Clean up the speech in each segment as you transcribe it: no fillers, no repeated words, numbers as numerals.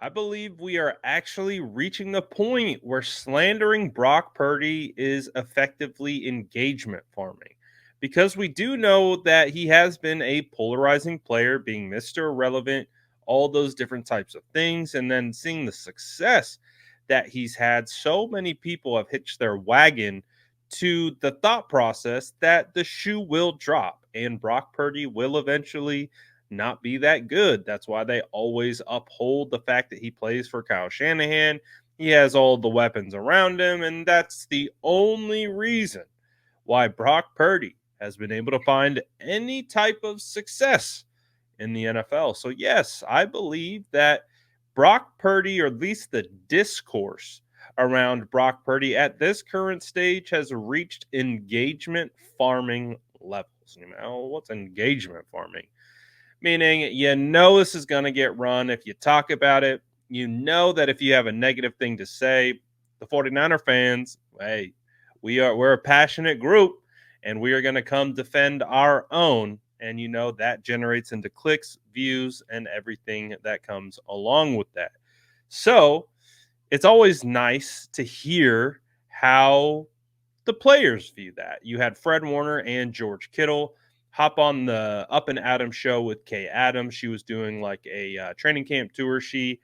I believe we are actually reaching the point where slandering Brock Purdy is effectively engagement farming. Because we do know that he has been a polarizing player, being Mr. Irrelevant, all those different types of things, and then seeing the success that he's had. So many people have hitched their wagon to the thought process that the shoe will drop and Brock Purdy will eventually not be that good. That's why they always uphold the fact that he plays for Kyle Shanahan. He has all the weapons around him, and that's the only reason why Brock Purdy has been able to find any type of success in the NFL. So, yes, I believe that Brock Purdy, or at least the discourse around Brock Purdy at this current stage, has reached engagement farming levels. What's engagement farming? Meaning, this is going to get run if you talk about it. You know that if you have a negative thing to say, the 49er fans, hey, we're a passionate group and we are going to come defend our own. And that generates into clicks, views, and everything that comes along with that. So it's always nice to hear how the players view that. You had Fred Warner and George Kittle hop on the Up and Adams show with Kay Adams. She was doing like a training camp tour. She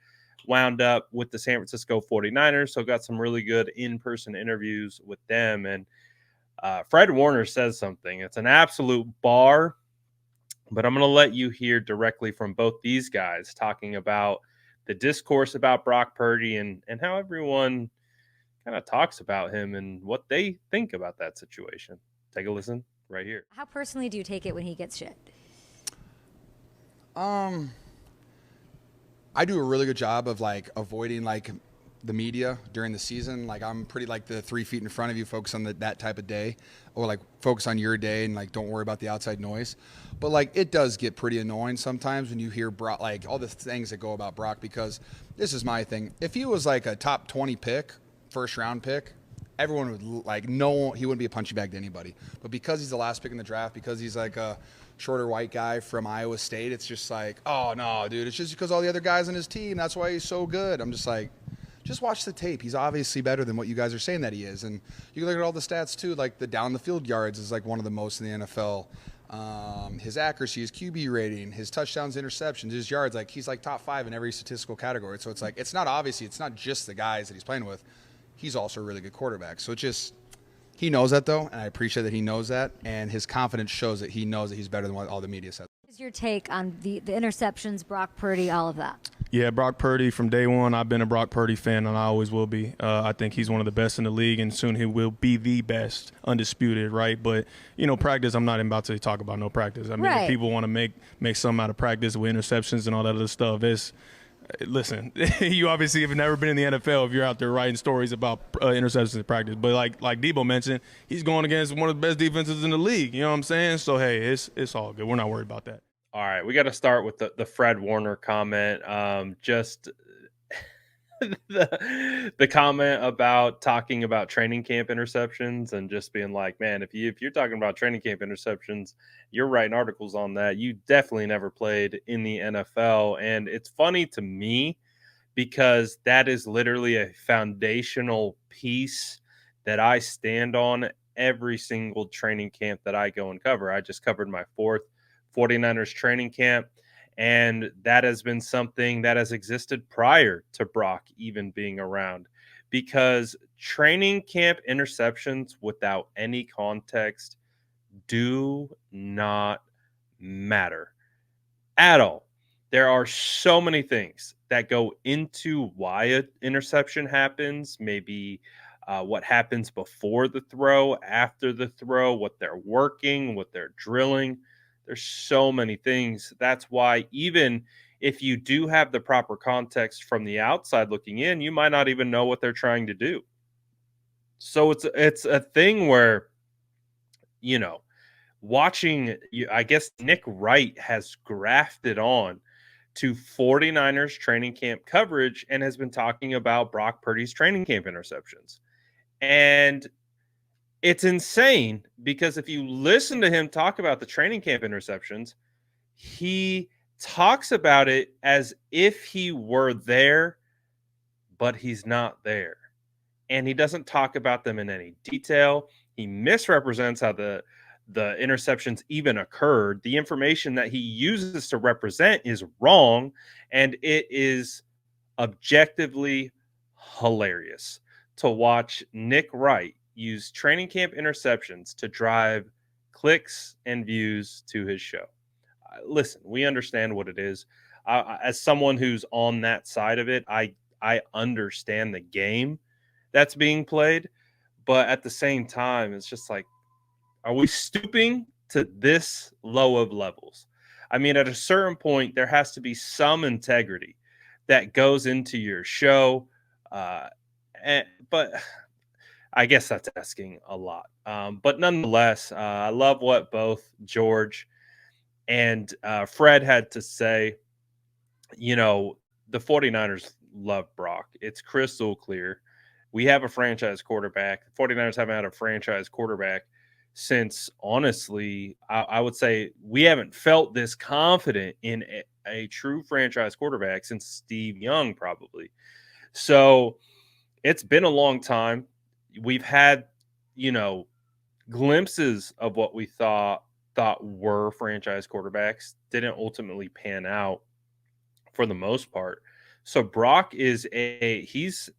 wound up with the San Francisco 49ers, so got some really good in-person interviews with them. And Fred Warner says something. It's an absolute bar, but I'm going to let you hear directly from both these guys talking about the discourse about Brock Purdy and how everyone kind of talks about him and what they think about that situation. Take a listen right here. How personally do you take it when he gets shit? I do a really good job of like avoiding like the media during the season. Like I'm pretty like the 3 feet in front of you, focus on that type of day, or like focus on your day and like don't worry about the outside noise. But like it does get pretty annoying sometimes when you hear Brock, like all the things that go about Brock, because this is my thing. If he was like a top 20 pick, first round pick, everyone would like no, he wouldn't be a punching bag to anybody. But because he's the last pick in the draft, because he's like a shorter white guy from Iowa State, it's just like, oh no, dude, it's just because all the other guys on his team, that's why he's so good. I'm just like, just watch the tape. He's obviously better than what you guys are saying that he is. And you can look at all the stats too, like the down the field yards is like one of the most in the NFL. His accuracy, his QB rating, his touchdowns, interceptions, his yards, like he's like top 5 in every statistical category. So it's like, it's not obviously, it's not just the guys that he's playing with. He's also a really good quarterback. So it's just, he knows that though, and I appreciate that he knows that, and his confidence shows that he knows that he's better than what all the media says. What is your take on the interceptions, Brock Purdy, all of that? Yeah, Brock Purdy, from day one, I've been a Brock Purdy fan, and I always will be. I think he's one of the best in the league, and soon he will be the best, undisputed, right? But, practice, I'm not about to talk about no practice. I mean, right. If people want to make something out of practice with interceptions and all that other stuff, listen, you obviously have never been in the NFL if you're out there writing stories about interceptions in practice. But like Debo mentioned, he's going against one of the best defenses in the league. You know what I'm saying? So, hey, it's all good. We're not worried about that. All right, we got to start with the Fred Warner comment. Just the comment about talking about training camp interceptions and just being like, man, if you're talking about training camp interceptions, you're writing articles on that. You definitely never played in the NFL. And it's funny to me because that is literally a foundational piece that I stand on every single training camp that I go and cover. I just covered my 4th 49ers training camp. And that has been something that has existed prior to Brock even being around, because training camp interceptions without any context do not matter at all. There are so many things that go into why an interception happens, maybe what happens before the throw, after the throw, what they're working, what they're drilling. There's so many things. That's why even if you do have the proper context from the outside looking in, you might not even know what they're trying to do. So it's a thing where, watching, I guess Nick Wright has grafted on to 49ers training camp coverage and has been talking about Brock Purdy's training camp interceptions. And it's insane because if you listen to him talk about the training camp interceptions, he talks about it as if he were there, but he's not there. And he doesn't talk about them in any detail. He misrepresents how the interceptions even occurred. The information that he uses to represent is wrong, and it is objectively hilarious to watch Nick Wright use training camp interceptions to drive clicks and views to his show. Listen, we understand what it is. As someone who's on that side of it, I understand the game that's being played, but at the same time, it's just like, are we stooping to this low of levels? I mean, at a certain point, there has to be some integrity that goes into your show. Uh, but I guess that's asking a lot. But nonetheless, I love what both George and Fred had to say. You know, the 49ers love Brock. It's crystal clear. We have a franchise quarterback. The 49ers haven't had a franchise quarterback since, honestly, I would say we haven't felt this confident in a true franchise quarterback since Steve Young, probably. So it's been a long time. We've had, you know, glimpses of what we thought were franchise quarterbacks, didn't ultimately pan out for the most part. So Brock is he's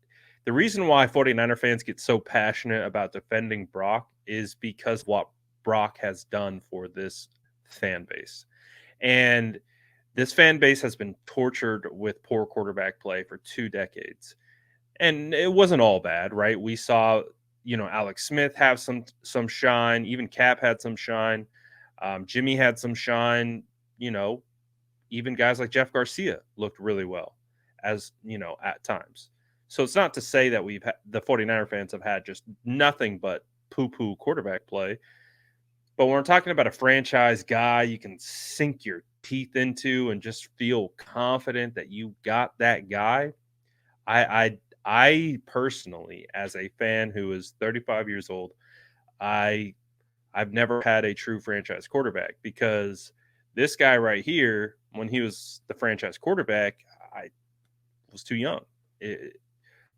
the reason why 49er fans get so passionate about defending Brock is because what Brock has done for this fan base. And this fan base has been tortured with poor quarterback play for 2 decades. And it wasn't all bad, right? We saw, you know, Alex Smith have some shine, even Cap had some shine. Jimmy had some shine, you know, even guys like Jeff Garcia looked really well, as you know, at times. So it's not to say that the 49er fans have had just nothing but poo-poo quarterback play. But when we're talking about a franchise guy you can sink your teeth into and just feel confident that you got that guy, I personally, as a fan who is 35 years old, I've never had a true franchise quarterback because this guy right here, when he was the franchise quarterback, I was too young.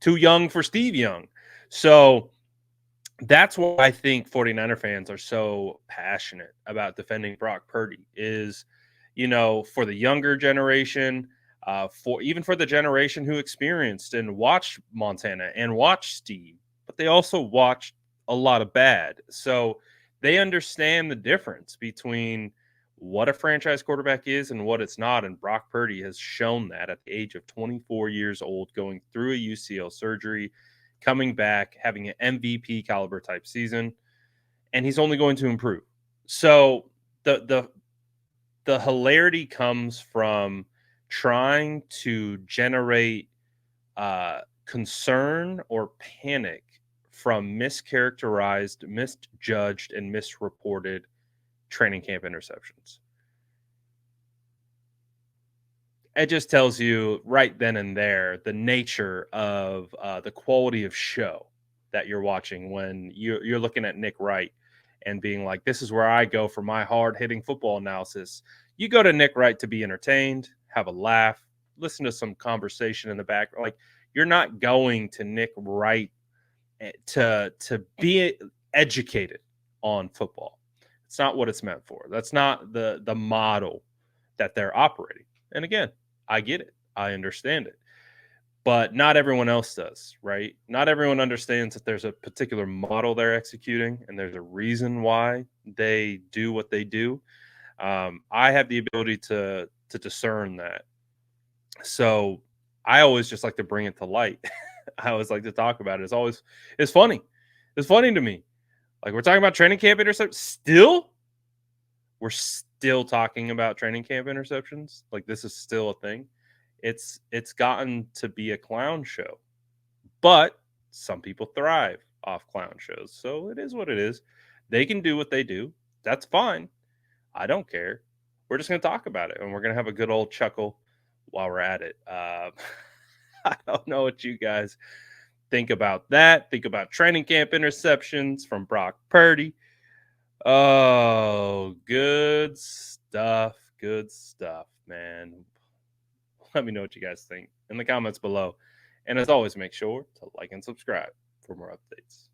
Too young for Steve Young. So that's why I think 49er fans are so passionate about defending Brock Purdy is, you know, for the younger generation, for the generation who experienced and watched Montana and watched Steve, but they also watched a lot of bad. So they understand the difference between what a franchise quarterback is and what it's not. And Brock Purdy has shown that at the age of 24 years old, going through a UCL surgery, coming back, having an MVP caliber type season, and he's only going to improve. So the hilarity comes from trying to generate concern or panic from mischaracterized, misjudged, and misreported training camp interceptions. It just tells you right then and there the nature of the quality of show that you're watching when you're looking at Nick Wright and being like, this is where I go for my hard hitting football analysis. You go to Nick Wright to be entertained, have a laugh, listen to some conversation in the back. Like, you're not going to Nick Wright to be educated on football. It's not what it's meant for. That's not the model that they're operating. And again, I get it. I understand it. But not everyone else does, right? Not everyone understands that there's a particular model they're executing and there's a reason why they do what they do. I have the ability to discern that. So I always just like to bring it to light. I always like to talk about it. It's funny. It's funny to me. Like, we're talking about training camp interceptions. We're still talking about training camp interceptions. Like, this is still a thing. It's gotten to be a clown show. But some people thrive off clown shows. So it is what it is. They can do what they do. That's fine. I don't care. We're just going to talk about it, and we're going to have a good old chuckle while we're at it. I don't know what you guys think about that. Think about training camp interceptions from Brock Purdy. Oh, good stuff. good stuff, man. Let me know what you guys think in the comments below. And as always, make sure to like and subscribe for more updates.